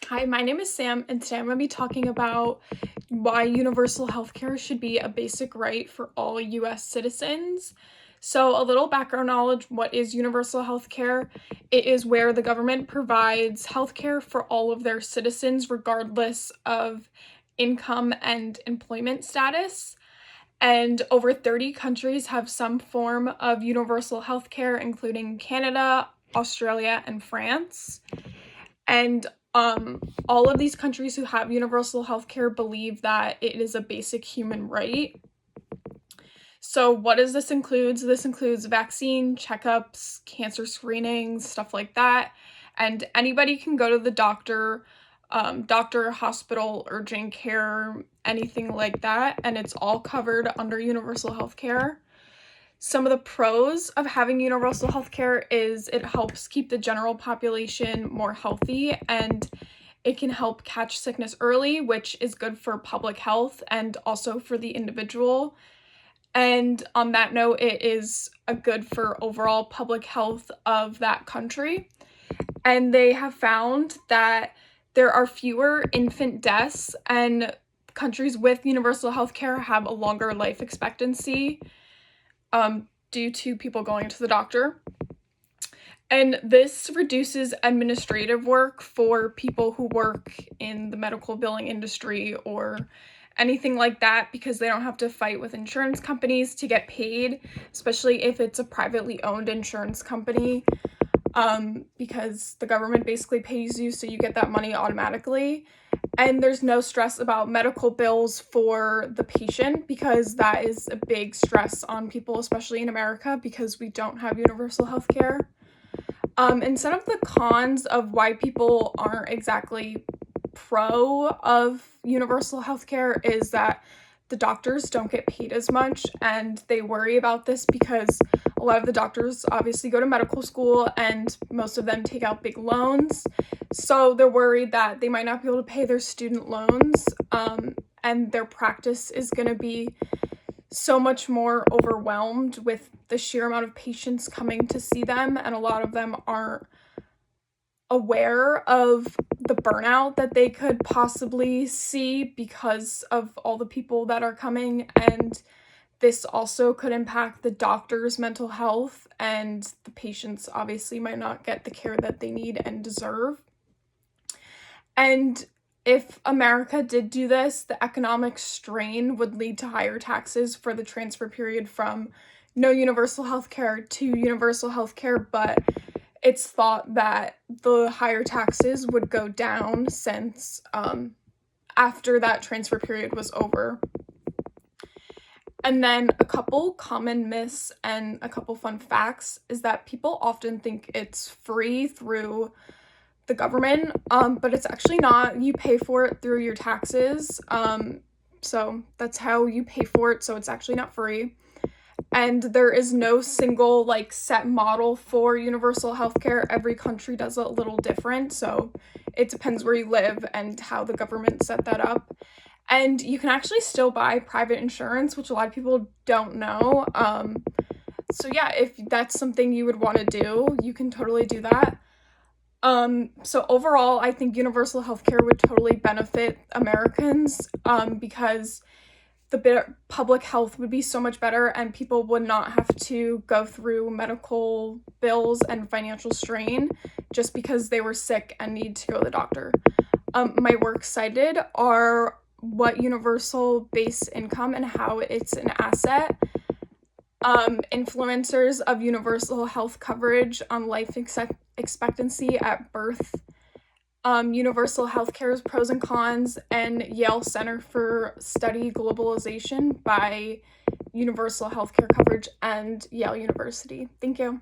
Hi, my name is Sam, and today I'm going to be talking about why universal healthcare should be a basic right for all US citizens. So, a little background knowledge: what is universal healthcare? It is where the government provides healthcare for all of their citizens, regardless of income and employment status. And over 30 countries have some form of universal healthcare, including Canada, Australia, and France. And all of these countries who have universal healthcare believe that it is a basic human right. So what does this include? This includes vaccine checkups, cancer screenings, stuff like that. And anybody can go to the doctor, hospital, urgent care, anything like that, and it's all covered under universal healthcare. Some of the pros of having universal healthcare is it helps keep the general population more healthy, and it can help catch sickness early, which is good for public health and also for the individual. And on that note, it is a good for overall public health of that country. And they have found that there are fewer infant deaths, and countries with universal healthcare have a longer life expectancy due to people going to the doctor. And this reduces administrative work for people who work in the medical billing industry or anything like that, because they don't have to fight with insurance companies to get paid, especially if it's a privately owned insurance company, because the government basically pays you, so you get that money automatically. And there's no stress about medical bills for the patient, because that is a big stress on people, especially in America, because we don't have universal health care. And some of the cons of why people aren't exactly pro of universal healthcare is that the doctors don't get paid as much, and they worry about this because a lot of the doctors obviously go to medical school and most of them take out big loans. So they're worried that they might not be able to pay their student loans, and their practice is going to be so much more overwhelmed with the sheer amount of patients coming to see them, and a lot of them aren't aware of the burnout that they could possibly see because of all the people that are coming. And this also could impact the doctor's mental health, and the patients obviously might not get the care that they need and deserve. And if America did do this, the economic strain would lead to higher taxes for the transfer period from no universal health care to universal health care, but it's thought that the higher taxes would go down since after that transfer period was over. And then a couple common myths and a couple fun facts is that people often think it's free through the government, but it's actually not. You pay for it through your taxes, so that's how you pay for it, so it's actually not free. And there is no single set model for universal healthcare. Every country does it a little different, so it depends where you live and how the government set that up. And you can actually still buy private insurance, which a lot of people don't know. So yeah, if that's something you would want to do, you can totally do that. So overall, I think universal healthcare would totally benefit Americans, because the public health would be so much better, and people would not have to go through medical bills and financial strain just because they were sick and need to go to the doctor. My works cited are what universal base income and how it's an asset, influencers of universal health coverage on life expectancy at birth, universal healthcare's pros and cons, and Yale Center for Study Globalization by Universal Healthcare Coverage and Yale University. Thank you.